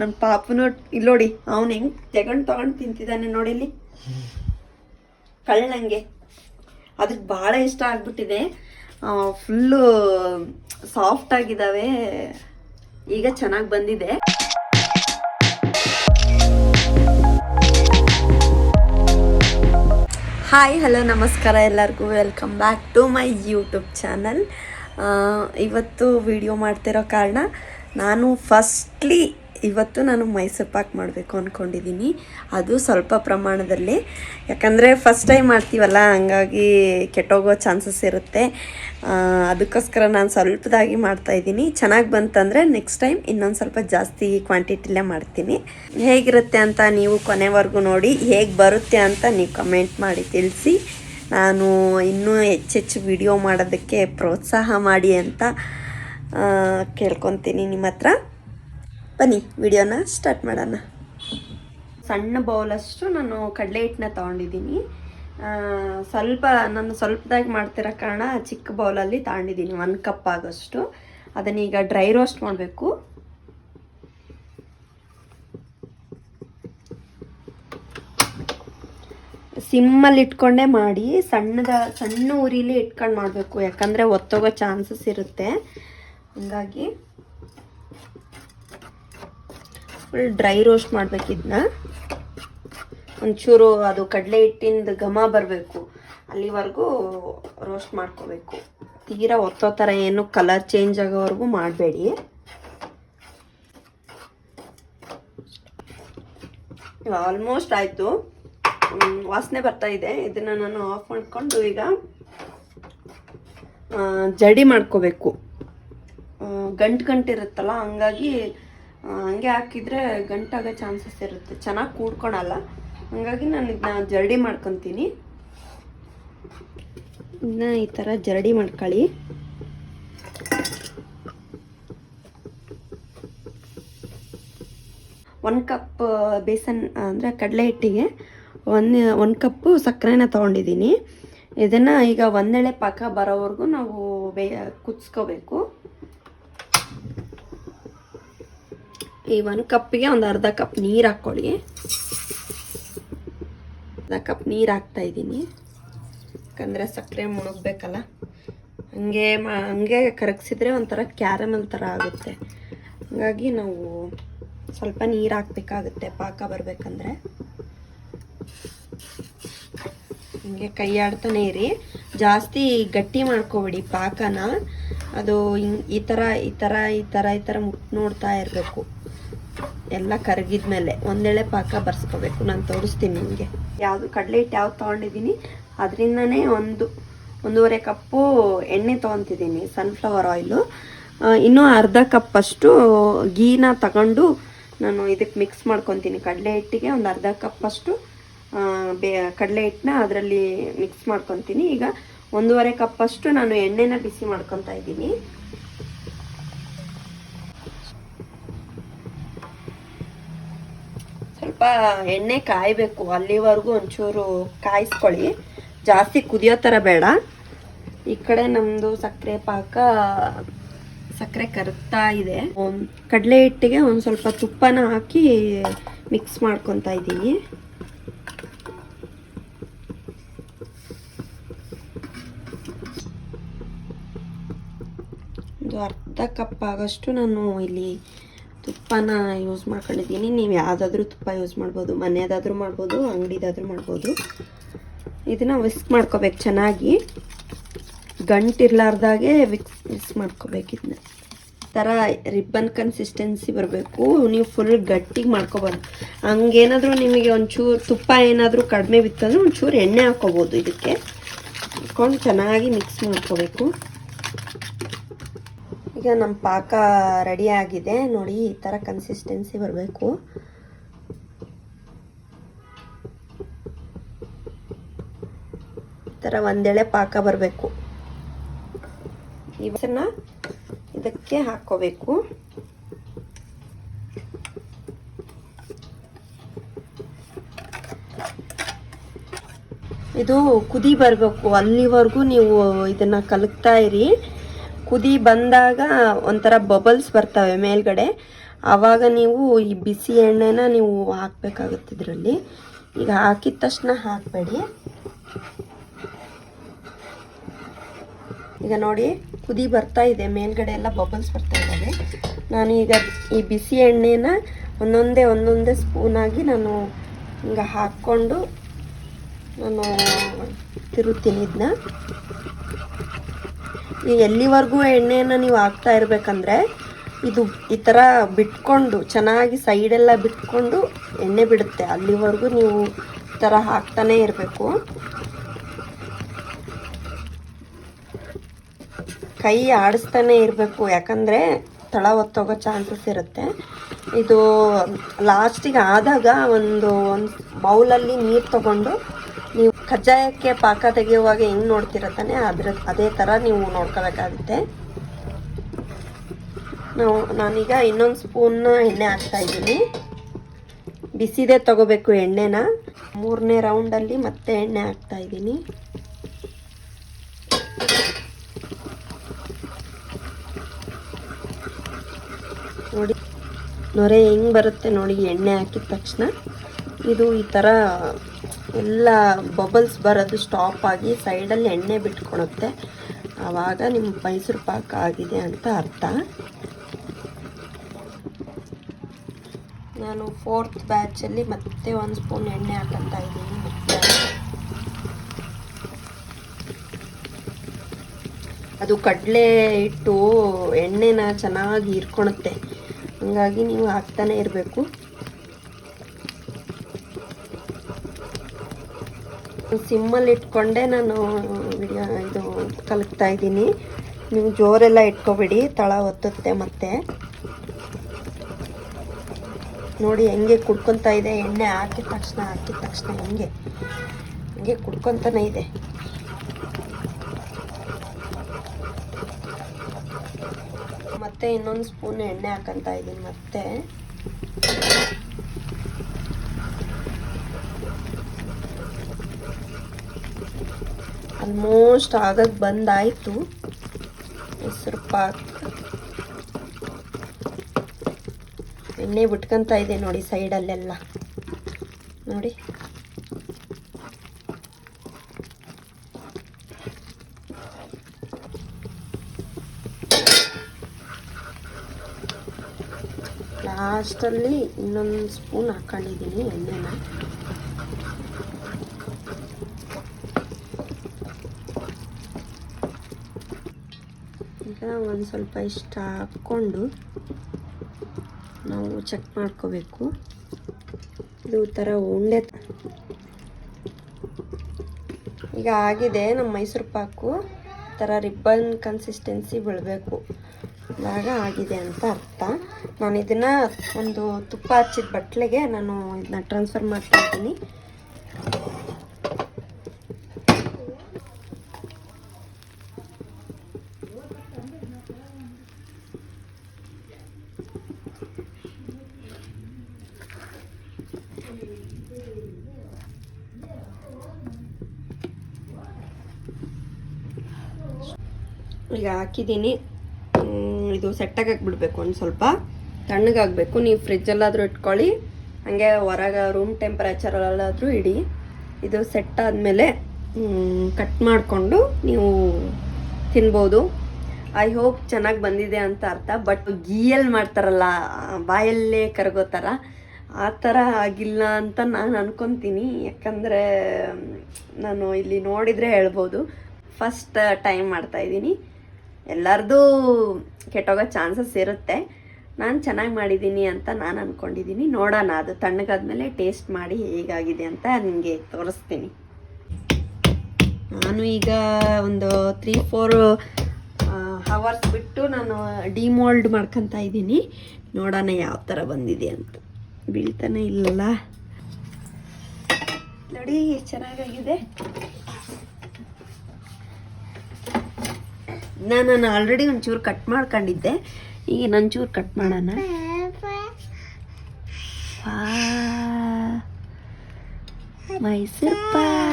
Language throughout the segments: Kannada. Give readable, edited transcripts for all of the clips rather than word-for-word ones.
ನನ್ನ ಪಾಪನು ಇಲ್ಲಿ ನೋಡಿ, ಅವನು ಹೆಂಗ್ ತಗೊಂಡು ತಿಂತಿದ್ದಾನೆ ನೋಡಿ ಇಲ್ಲಿ ಕಳ್ಳಂಗೆ. ಅದಕ್ಕೆ ಭಾಳ ಇಷ್ಟ ಆಗ್ಬಿಟ್ಟಿದೆ. ಫುಲ್ಲು ಸಾಫ್ಟ್ ಆಗಿದ್ದಾವೆ. ಈಗ ಚೆನ್ನಾಗಿ ಬಂದಿದೆ. ಹಾಯ್ ಹಲೋ ನಮಸ್ಕಾರ ಎಲ್ಲರಿಗೂ. Welcome back to my YouTube channel. ಇವತ್ತು ವಿಡಿಯೋ ಮಾಡ್ತಿರೋ ಕಾರಣ ಇವತ್ತು ನಾನು ಮೈಸೂರು ಪಾಕ್ ಮಾಡಬೇಕು ಅಂದ್ಕೊಂಡಿದ್ದೀನಿ. ಅದು ಸ್ವಲ್ಪ ಪ್ರಮಾಣದಲ್ಲಿ, ಯಾಕಂದರೆ ಫಸ್ಟ್ ಟೈಮ್ ಮಾಡ್ತೀವಲ್ಲ, ಹಂಗಾಗಿ ಕೆಟ್ಟೋಗೋ ಚಾನ್ಸಸ್ ಇರುತ್ತೆ. ಅದಕ್ಕೋಸ್ಕರ ನಾನು ಸ್ವಲ್ಪದಾಗಿ ಮಾಡ್ತಾಯಿದ್ದೀನಿ. ಚೆನ್ನಾಗಿ ಬಂತಂದರೆ ನೆಕ್ಸ್ಟ್ ಟೈಮ್ ಇನ್ನೊಂದು ಸ್ವಲ್ಪ ಜಾಸ್ತಿ ಕ್ವಾಂಟಿಟಿಲೇ ಮಾಡ್ತೀನಿ. ಹೇಗಿರುತ್ತೆ ಅಂತ ನೀವು ಕೊನೆವರೆಗೂ ನೋಡಿ, ಹೇಗೆ ಬರುತ್ತೆ ಅಂತ ನೀವು ಕಮೆಂಟ್ ಮಾಡಿ ತಿಳಿಸಿ. ನಾನು ಇನ್ನೂ ಹೆಚ್ಚೆಚ್ಚು ವಿಡಿಯೋ ಮಾಡೋದಕ್ಕೆ ಪ್ರೋತ್ಸಾಹ ಮಾಡಿ ಅಂತ ಕೇಳ್ಕೊತೀನಿ ನಿಮ್ಮ ಹತ್ರ. ಬನ್ನಿ ವಿಡಿಯೋನ ಸ್ಟಾರ್ಟ್ ಮಾಡೋಣ. ಸಣ್ಣ ಬೌಲಷ್ಟು ನಾನು ಕಡಲೆ ಹಿಟ್ಟನ್ನ ತೊಗೊಂಡಿದ್ದೀನಿ. ನಾನು ಸ್ವಲ್ಪದಾಗಿ ಮಾಡ್ತಿರೋ ಕಾರಣ ಚಿಕ್ಕ ಬೌಲಲ್ಲಿ ತಗೊಂಡಿದ್ದೀನಿ, 1 ಕಪ್ ಆಗೋಷ್ಟು. ಅದನ್ನೀಗ ಡ್ರೈ ರೋಸ್ಟ್ ಮಾಡಬೇಕು. ಸಿಮ್ಮಲ್ಲಿ ಇಟ್ಕೊಂಡೇ ಮಾಡಿ, ಸಣ್ಣ ಉರಿಲಿ ಇಟ್ಕೊಂಡು ಮಾಡಬೇಕು, ಯಾಕಂದರೆ ಒತ್ತೋಗೋ ಚಾನ್ಸಸ್ ಇರುತ್ತೆ. ಹಂಗಾಗಿ ಫುಲ್ ಡ್ರೈ ರೋಸ್ಟ್ ಮಾಡಬೇಕಿದ್ನ. ಒಂಚೂರು ಅದು ಕಡಲೆ ಹಿಟ್ಟಿಂದ ಘಮ ಬರಬೇಕು, ಅಲ್ಲಿವರೆಗೂ ರೋಸ್ಟ್ ಮಾಡ್ಕೋಬೇಕು. ತೀರಾ ಒತ್ತೋ ಥರ ಏನು ಕಲರ್ ಚೇಂಜ್ ಆಗೋವರೆಗೂ ಮಾಡಬೇಡಿ. ಆಲ್ಮೋಸ್ಟ್ ಆಯಿತು, ವಾಸನೆ ಬರ್ತಾ ಇದೆ. ಇದನ್ನು ನಾನು ಆಫ್ ಮಾಡ್ಕೊಂಡು ಈಗ ಜಡಿ ಮಾಡ್ಕೋಬೇಕು. ಗಂಟು ಇರುತ್ತಲ್ಲ, ಹಂಗಾಗಿ ಹಂಗೆ ಹಾಕಿದರೆ ಗಂಟಾಗೋ ಚಾನ್ಸಸ್ ಇರುತ್ತೆ, ಚೆನ್ನಾಗಿ ಕೂಡ್ಕೊಳಲ್ಲ. ಹಂಗಾಗಿ ನಾನು ಇದನ್ನ ಜರಡಿ ಮಾಡ್ಕೊತೀನಿ. ಇದನ್ನ ಈ ಥರ ಜರಡಿ ಮಾಡ್ಕೊಳ್ಳಿ. ಒಂದು ಕಪ್ ಬೇಸನ್ ಅಂದರೆ ಕಡಲೆ ಹಿಟ್ಟಿಗೆ ಒಂದು ಕಪ್ಪು ಸಕ್ಕರೆನ ತೊಗೊಂಡಿದ್ದೀನಿ. ಇದನ್ನು ಈಗ ಒಂದೆಳೆ ಪಾಕ ಬರೋವರೆಗೂ ನಾವು ಕುದಿಸ್ಕೋಬೇಕು. ಈ 1 ಕಪ್ಪಿಗೆ ಒಂದು ಅರ್ಧ ಕಪ್ ನೀರು ಹಾಕ್ಕೊಳ್ಳಿ. ಅರ್ಧ ಕಪ್ ನೀರು ಹಾಕ್ತಾಯಿದ್ದೀನಿ, ಯಾಕಂದರೆ ಸಕ್ಕರೆ ಮುಳುಗಬೇಕಲ್ಲ. ಹಂಗೆ ಕರಗಿಸಿದ್ರೆ ಒಂಥರ ಕ್ಯಾರಮಲ್ ಥರ ಆಗುತ್ತೆ. ಹಾಗಾಗಿ ನಾವು ಸ್ವಲ್ಪ ನೀರು ಹಾಕ್ಬೇಕಾಗುತ್ತೆ ಪಾಕ ಬರಬೇಕಂದ್ರೆ. ಹಿಂಗೆ ಕೈ ಆಡ್ತಾನೆ ಇರಿ, ಜಾಸ್ತಿ ಗಟ್ಟಿ ಮಾಡ್ಕೊಬೇಡಿ ಪಾಕನ. ಅದು ಈ ಥರ ನೋಡ್ತಾ ಇರಬೇಕು. ಎಲ್ಲ ಕರಗಿದ್ಮೇಲೆ ಒಂದೆಳೆ ಪಾಕ ಬರ್ಸ್ಕೋಬೇಕು. ನಾನು ತೋರಿಸ್ತೀನಿ ನಿಮಗೆ. ಕಡಲೆ ಹಿಟ್ಟು ಯಾವ್ದು ತೊಗೊಂಡಿದ್ದೀನಿ ಅದರಿಂದನೇ 1.5 ಕಪ್ಪು ಎಣ್ಣೆ ತೊಗೊತಿದ್ದೀನಿ, ಸನ್ಫ್ಲವರ್ ಆಯಿಲು. ಇನ್ನೂ ಅರ್ಧ ಕಪ್ಪಷ್ಟು ಗೀನ ತಗೊಂಡು ನಾನು ಇದಕ್ಕೆ ಮಿಕ್ಸ್ ಮಾಡ್ಕೊತೀನಿ. ಕಡಲೆ ಹಿಟ್ಟಿಗೆ ಒಂದು ಅರ್ಧ ಕಪ್ಪಷ್ಟು ಕಡಲೆ ಹಿಟ್ಟನ್ನ ಅದರಲ್ಲಿ ಮಿಕ್ಸ್ ಮಾಡ್ಕೊತೀನಿ. ಈಗ 1.5 ಕಪ್ಪಷ್ಟು ನಾನು ಎಣ್ಣೆನ ಬಿಸಿ ಮಾಡ್ಕೊತಾ ಇದ್ದೀನಿ. ಸ್ವಲ್ಪ ಎಣ್ಣೆ ಕಾಯಬೇಕು, ಅಲ್ಲಿವರೆಗೂ ಒಂಚೂರು ಕಾಯಿಸ್ಕೊಳ್ಳಿ. ಜಾಸ್ತಿ ಕುದಿಯೋ ಥರ ಬೇಡ. ಈ ಕಡೆ ನಮ್ಮದು ಸಕ್ಕರೆ ಕರಗ್ತಾ ಇದೆ. ಕಡಲೆ ಹಿಟ್ಟಿಗೆ ಒಂದು ಸ್ವಲ್ಪ ತುಪ್ಪನ ಹಾಕಿ ಮಿಕ್ಸ್ ಮಾಡ್ಕೊತಾ ಇದ್ದೀನಿ. ಒಂದು ಅರ್ಧ ಕಪ್ ಆಗೋಷ್ಟು ನಾನು ಇಲ್ಲಿ ತುಪ್ಪನ ಯೂಸ್ ಮಾಡ್ಕೊಂಡಿದ್ದೀನಿ. ನೀವು ಯಾವುದಾದ್ರೂ ತುಪ್ಪ ಯೂಸ್ ಮಾಡ್ಬೋದು, ಮನೆಯದಾದ್ರೂ ಮಾಡ್ಬೋದು, ಅಂಗಡಿದಾದ್ರೂ ಮಾಡ್ಬೋದು. ಇದನ್ನು ವಿಸ್ಕ್ ಮಾಡ್ಕೋಬೇಕು ಚೆನ್ನಾಗಿ, ಗಂಟಿರ್ಲಾರ್ದಾಗೆ ವಿಕ್ಸ್ ಮಾಡ್ಕೋಬೇಕು. ಇದನ್ನ ಥರ ರಿಬ್ಬನ್ ಕನ್ಸಿಸ್ಟೆನ್ಸಿ ಬರಬೇಕು. ನೀವು ಫುಲ್ ಗಟ್ಟಿಗೆ ಮಾಡ್ಕೋಬಾರ್ದು. ಹಂಗೇನಾದರೂ ನಿಮಗೆ ಒಂಚೂರು ತುಪ್ಪ ಏನಾದರೂ ಕಡಿಮೆ ಬಿತ್ತಂದ್ರೆ ಒಂಚೂರು ಎಣ್ಣೆ ಹಾಕ್ಕೋಬೋದು. ಇದಕ್ಕೆ ಹಾಕ್ಕೊಂಡು ಚೆನ್ನಾಗಿ ಮಿಕ್ಸ್ ಮಾಡ್ಕೋಬೇಕು. ಈಗ ನಮ್ಮ ಪಾಕ ರೆಡಿ ಆಗಿದೆ ನೋಡಿ, ಈ ಥರ ಕನ್ಸಿಸ್ಟೆನ್ಸಿ ಬರಬೇಕು. ಈ ಥರ ಒಂದೆಳೆ ಪಾಕ ಬರಬೇಕು. ಇವನ್ನ ಇದಕ್ಕೆ ಹಾಕ್ಕೋಬೇಕು. ಇದು ಕುದಿ ಬರಬೇಕು, ಅಲ್ಲಿವರೆಗೂ ನೀವು ಇದನ್ನು ಕಲಕ್ತಾ ಇರಿ. ಕುದಿ ಬಂದಾಗ ಒಂಥರ ಬಬಲ್ಸ್ ಬರ್ತವೆ ಮೇಲ್ಗಡೆ, ಆವಾಗ ನೀವು ಈ ಬಿಸಿ ಎಣ್ಣೆನ ನೀವು ಹಾಕ್ಬೇಕಾಗುತ್ತೆ ಇದರಲ್ಲಿ. ಈಗ ಹಾಕಿದ ತಕ್ಷಣ ಹಾಕಬೇಡಿ. ಈಗ ನೋಡಿ ಕುದಿ ಬರ್ತಾ ಇದೆ, ಮೇಲ್ಗಡೆ ಎಲ್ಲ ಬಬಲ್ಸ್ ಬರ್ತಾ ಇದ್ದಾವೆ. ನಾನು ಈಗ ಈ ಬಿಸಿ ಎಣ್ಣೆನ ಒಂದೊಂದೇ ಸ್ಪೂನಾಗಿ ನಾನು ಹಿಂಗೆ ಹಾಕ್ಕೊಂಡು ನಾನು ತಿರುತ್ತೀನಿ ಇದನ್ನ. ಈ ಎಲ್ಲಿವರೆಗೂ ಎಣ್ಣೆನ ನೀವು ಹಾಕ್ತಾ ಇರಬೇಕಂದ್ರೆ ಇದು ಈ ಥರ ಬಿಟ್ಕೊಂಡು ಚೆನ್ನಾಗಿ ಸೈಡೆಲ್ಲ ಬಿಟ್ಕೊಂಡು ಎಣ್ಣೆ ಬಿಡುತ್ತೆ, ಅಲ್ಲಿವರೆಗೂ ನೀವು ಈ ಥರ ಹಾಕ್ತಾನೇ ಇರಬೇಕು. ಕೈ ಆಡಿಸ್ತಾನೆ ಇರಬೇಕು, ಯಾಕಂದರೆ ತಳ ಹೊತ್ತೋಗೋ ಚಾನ್ಸಸ್ ಇರುತ್ತೆ. ಇದು ಲಾಸ್ಟಿಗೆ ಆದಾಗ ಒಂದು ಬೌಲಲ್ಲಿ ನೀರು ತಗೊಂಡು ನೀವು ಕಜ್ಜಾಯಕ್ಕೆ ಪಾಕ ತೆಗೆಯುವಾಗ ಹೆಂಗೆ ನೋಡ್ತಿರತ್ತಾನೆ ಅದೇ ಥರ ನೀವು ನೋಡ್ಕೋಬೇಕಾಗುತ್ತೆ. ನಾನೀಗ ಇನ್ನೊಂದು ಸ್ಪೂನ್ ಎಣ್ಣೆ ಹಾಕ್ತಾಯಿದ್ದೀನಿ. ಬಿಸಿದೇ ತಗೋಬೇಕು ಎಣ್ಣೆನ. 3ನೇ ರೌಂಡಲ್ಲಿ ಮತ್ತೆ ಎಣ್ಣೆ ಹಾಕ್ತಾಯಿದ್ದೀನಿ. ನೋಡಿ ನೊರೆ ಹೆಂಗೆ ಬರುತ್ತೆ ನೋಡಿ ಎಣ್ಣೆ ಹಾಕಿದ ತಕ್ಷಣ. ಇದು ಈ ಥರ ಎಲ್ಲ ಬಬಲ್ಸ್ ಬರೋದು ಸ್ಟಾಪ್ ಆಗಿ ಸೈಡಲ್ಲಿ ಎಣ್ಣೆ ಬಿಟ್ಕೊಳುತ್ತೆ, ಆವಾಗ ನಿಮ್ಮ ಮೈಸೂರು ಪಾಕ ಆಗಿದೆ ಅಂತ ಅರ್ಥ. ನಾನು 4th ಬ್ಯಾಚಲ್ಲಿ ಮತ್ತೆ 1 ಸ್ಪೂನ್ ಎಣ್ಣೆ ಹಾಕ್ತಾ ಇದ್ದೀನಿ. ಅದು ಕಡಲೆ ಹಿಟ್ಟು ಎಣ್ಣೆನ ಚೆನ್ನಾಗಿ ಹೀರ್ಕೊಳುತ್ತೆ, ಹಾಗಾಗಿ ನೀವು ಹಾಕ್ತಾನೆ ಇರಬೇಕು. ಸಿಮ್ಮಲ್ಲಿ ಇಟ್ಕೊಂಡೆ ನಾನು ಇದು ಕಲಕ್ತಾ ಇದ್ದೀನಿ. ನೀವು ಜೋರೆಲ್ಲ ಇಟ್ಕೊಬೇಡಿ, ತಳ ಒತ್ತುತ್ತೆ. ಮತ್ತೆ ನೋಡಿ ಹೆಂಗೆ ಕುಡ್ಕೊತಾ ಇದೆ, ಎಣ್ಣೆ ಹಾಕಿದ ತಕ್ಷಣ ಹೆಂಗೆ ಕುಡ್ಕೊತಾನೆ ಇದೆ. ಮತ್ತೆ ಇನ್ನೊಂದು ಸ್ಪೂನ್ ಎಣ್ಣೆ ಹಾಕಂತ ಇದ್ದೀನಿ. ಮತ್ತೆ ಆಲ್ಮೋಸ್ಟ್ ಆಗಕ್ಕೆ ಬಂದಾಯಿತು ಹೆಸರು ಪಾಕ. ಎಣ್ಣೆ ಬಿಟ್ಕೊಂತ ಇದೆ ನೋಡಿ ಸೈಡಲ್ಲೆಲ್ಲ ನೋಡಿ. ಲಾಸ್ಟಲ್ಲಿ ಇನ್ನೊಂದು ಸ್ಪೂನ್ ಹಾಕೊಂಡಿದ್ದೀನಿ ಎಣ್ಣೆನ. ಈಗ ಒಂದು ಸ್ವಲ್ಪ ಇಷ್ಟ ಹಾಕ್ಕೊಂಡು ನಾವು ಚೆಕ್ ಮಾಡ್ಕೋಬೇಕು. ಇದು ಥರ ಉಂಡೆ ಈಗ ಆಗಿದೆ ನಮ್ಮ ಮೈಸೂರು ಪಾಕು. ಥರ ರಿಬ್ಬನ್ ಕನ್ಸಿಸ್ಟೆನ್ಸಿ ಬೀಳಬೇಕು, ಆಗ ಆಗಿದೆ ಅಂತ ಅರ್ಥ. ನಾನು ಇದನ್ನು ಒಂದು ತುಪ್ಪ ಹಚ್ಚಿದ ಬಟ್ಲಿಗೆ ನಾನು ಇದನ್ನ ಟ್ರಾನ್ಸ್ಫರ್ ಮಾಡ್ತಾ ಇದ್ದೀನಿ. ಈಗ ಹಾಕಿದ್ದೀನಿ. ಇದು ಸೆಟ್ಟಾಗಿ ಬಿಡಬೇಕು, ಒಂದು ಸ್ವಲ್ಪ ತಣ್ಣಗಾಗಬೇಕು. ನೀವು ಫ್ರಿಜ್ಜಲ್ಲಾದರೂ ಇಟ್ಕೊಳ್ಳಿ, ಹಾಗೆ ಹೊರಗೆ ರೂಮ್ ಟೆಂಪರೇಚರಲ್ಲಾದರೂ ಇಡಿ. ಇದು ಸೆಟ್ ಆದಮೇಲೆ ಕಟ್ ಮಾಡಿಕೊಂಡು ನೀವು ತಿನ್ಬೋದು. ಐ ಹೋಪ್ ಚೆನ್ನಾಗಿ ಬಂದಿದೆ ಅಂತ ಅರ್ಥ. ಬಟ್ ಗೀಯಲ್ಲಿ ಮಾಡ್ತಾರಲ್ಲ, ಬಾಯಲ್ಲೇ ಕರಗೋ ಥರ, ಆ ಥರ ಆಗಿಲ್ಲ ಅಂತ ನಾನು ಅನ್ಕೊತೀನಿ. ಯಾಕಂದರೆ ನಾನು ಇಲ್ಲಿ ನೋಡಿದರೆ ಹೇಳ್ಬೋದು, ಫಸ್ಟ್ ಟೈಮ್ ಮಾಡ್ತಾಯಿದ್ದೀನಿ. ಎಲ್ಲರದು ಕೆಟ್ಟೋಗೋ ಚಾನ್ಸಸ್ ಇರುತ್ತೆ. ನಾನು ಚೆನ್ನಾಗಿ ಮಾಡಿದ್ದೀನಿ ಅಂತ ನಾನು ಅಂದ್ಕೊಂಡಿದ್ದೀನಿ. ನೋಡೋಣ, ಅದು ತಣ್ಣಗಾದ್ಮೇಲೆ ಟೇಸ್ಟ್ ಮಾಡಿ ಹೇಗಾಗಿದೆ ಅಂತ ನಿಮಗೆ ತೋರಿಸ್ತೀನಿ. ನಾನು ಈಗ ಒಂದು 3-4 ಅವರ್ಸ್ ಬಿಟ್ಟು ನಾನು ಡಿಮೋಲ್ಡ್ ಮಾಡ್ಕೊತಾ ಇದ್ದೀನಿ. ನೋಡೋಣ ಯಾವ ಥರ ಬಂದಿದೆ ಅಂತ. ಬೀಳ್ತಾನೆ ಇಲ್ಲಲ್ಲ ನೋಡಿ, ಚೆನ್ನಾಗಾಗಿದೆ. ನಾನು ಆಲ್ರೆಡಿ ಒಂಚೂರು ಕಟ್ ಮಾಡ್ಕೊಂಡಿದ್ದೆ, ಈಗ ನಂಚೂರು ಕಟ್ ಮಾಡೋಣ. ಮೈಸೂರು ಪಾಕ್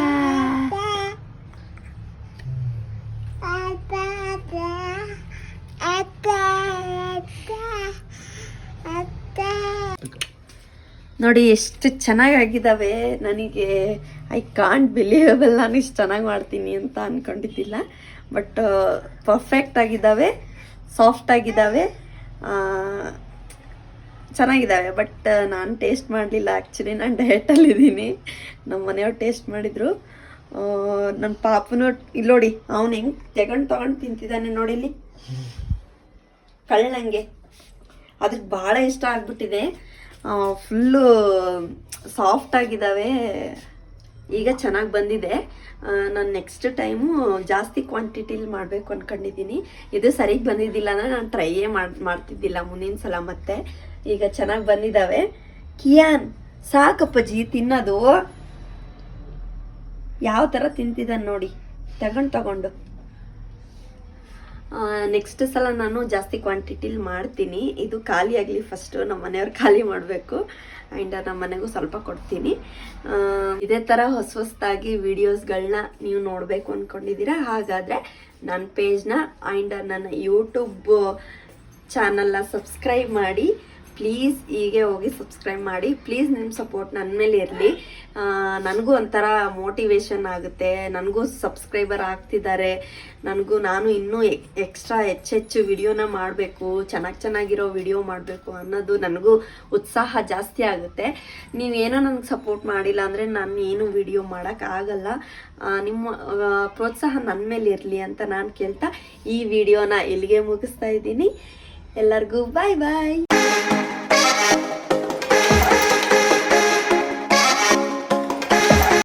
ನೋಡಿ ಎಷ್ಟು ಚೆನ್ನಾಗಿದ್ದಾವೆ. ನನಗೆ ಐ ಕಾಂಟ್ ಬಿಲೀವಬಲ್ ನಾನು ಇಷ್ಟು ಚೆನ್ನಾಗಿ ಮಾಡ್ತೀನಿ ಅಂತ ಅಂದ್ಕೊಂಡಿದ್ದಿಲ್ಲ. ಬಟ್ ಪರ್ಫೆಕ್ಟ್ ಆಗಿದ್ದಾವೆ, ಸಾಫ್ಟ್ ಆಗಿದ್ದಾವೆ, ಚೆನ್ನಾಗಿದ್ದಾವೆ. ಬಟ್ ನಾನು ಟೇಸ್ಟ್ ಮಾಡಲಿಲ್ಲ. ಆ್ಯಕ್ಚುಲಿ ನಾನು ಡಯಟಲ್ಲಿದ್ದೀನಿ. ನಮ್ಮ ಮನೆಯವ್ರು ಟೇಸ್ಟ್ ಮಾಡಿದರು. ನನ್ನ ಪಾಪನು ಇಲ್ಲಿ ನೋಡಿ, ಅವನು ಹೆಂಗೆ ತೊಗೊಂಡು ತಿಂತಿದ್ದಾನೆ ನೋಡಿ, ಇಲ್ಲಿ ಕಳ್ಳಂಗೆ. ಅದಕ್ಕೆ ಭಾಳ ಇಷ್ಟ ಆಗ್ಬಿಟ್ಟಿದೆ. ಫುಲ್ಲು ಸಾಫ್ಟ್ ಆಗಿದ್ದಾವೆ. ಈಗ ಚೆನ್ನಾಗಿ ಬಂದಿದೆ. ನಾನು ನೆಕ್ಸ್ಟ್ ಟೈಮು ಜಾಸ್ತಿ ಕ್ವಾಂಟಿಟಿಲಿ ಮಾಡಬೇಕು ಅಂದ್ಕೊಂಡಿದ್ದೀನಿ. ಇದು ಸರಿಗೆ ಬಂದಿದ್ದಿಲ್ಲ ಅಂದರೆ ನಾನು ಟ್ರೈಯೇ ಮಾಡ್ತಿದ್ದಿಲ್ಲ ಮುಂದಿನ ಸಲ. ಮತ್ತೆ ಈಗ ಚೆನ್ನಾಗಿ ಬಂದಿದ್ದಾವೆ. ಕಿಯಾನ್ ಸಾಕಪ್ಪಜ್ಜಿ ತಿನ್ನೋದು. ಯಾವ ಥರ ತಿಂತಿದ್ದಾನೆ ನೋಡಿ, ತಗೊಂಡು. ನೆಕ್ಸ್ಟ್ ಸಲ ನಾನು ಜಾಸ್ತಿ ಕ್ವಾಂಟಿಟಿಲಿ ಮಾಡ್ತೀನಿ. ಇದು ಖಾಲಿ ಆಗಲಿ ಫಸ್ಟು, ನಮ್ಮ ಮನೆಯವ್ರು ಖಾಲಿ ಮಾಡಬೇಕು. ಆ್ಯಂಡ್ ನಮ್ಮ ಮನೆಗೂ ಸ್ವಲ್ಪ ಕೊಡ್ತೀನಿ. ಇದೇ ಥರ ಹೊಸದಾಗಿ ವೀಡಿಯೋಸ್ಗಳನ್ನ ನೀವು ನೋಡಬೇಕು ಅಂದ್ಕೊಂಡಿದ್ದೀರಾ, ಹಾಗಾದರೆ ನನ್ನ ಪೇಜ್ನ ಆ್ಯಂಡ್ ನನ್ನ ಯೂಟ್ಯೂಬ್ ಚಾನಲ್ನ ಸಬ್ಸ್ಕ್ರೈಬ್ ಮಾಡಿ ಪ್ಲೀಸ್. ಹೀಗೆ ಹೋಗಿ ಸಬ್ಸ್ಕ್ರೈಬ್ ಮಾಡಿ ಪ್ಲೀಸ್. ನಿಮ್ಮ ಸಪೋರ್ಟ್ ನನ್ನ ಮೇಲೆ ಇರಲಿ. ನನಗೂ ಒಂಥರ ಮೋಟಿವೇಶನ್ ಆಗುತ್ತೆ. ನನಗೂ ಸಬ್ಸ್ಕ್ರೈಬರ್ ಆಗ್ತಿದ್ದಾರೆ. ನಾನು ಇನ್ನೂ ಎಕ್ಸ್ಟ್ರಾ ಹೆಚ್ಚು ವಿಡಿಯೋನ ಮಾಡಬೇಕು, ಚೆನ್ನಾಗಿರೋ ವಿಡಿಯೋ ಮಾಡಬೇಕು ಅನ್ನೋದು ನನಗೂ ಉತ್ಸಾಹ ಜಾಸ್ತಿ ಆಗುತ್ತೆ. ನೀವೇನೋ ನನಗೆ ಸಪೋರ್ಟ್ ಮಾಡಿಲ್ಲ ಅಂದರೆ ನಾನು ಏನು ವಿಡಿಯೋ ಮಾಡೋಕ್ಕಾಗಲ್ಲ. ನಿಮ್ಮ ಪ್ರೋತ್ಸಾಹ ನನ್ನ ಮೇಲೆ ಇರಲಿ ಅಂತ ನಾನು ಕೇಳ್ತಾ ಈ ವಿಡಿಯೋನ ಇಲ್ಲಿಗೆ ಮುಗಿಸ್ತಾ ಇದ್ದೀನಿ. ಎಲ್ಲರಿಗೂ ಬಾಯ್.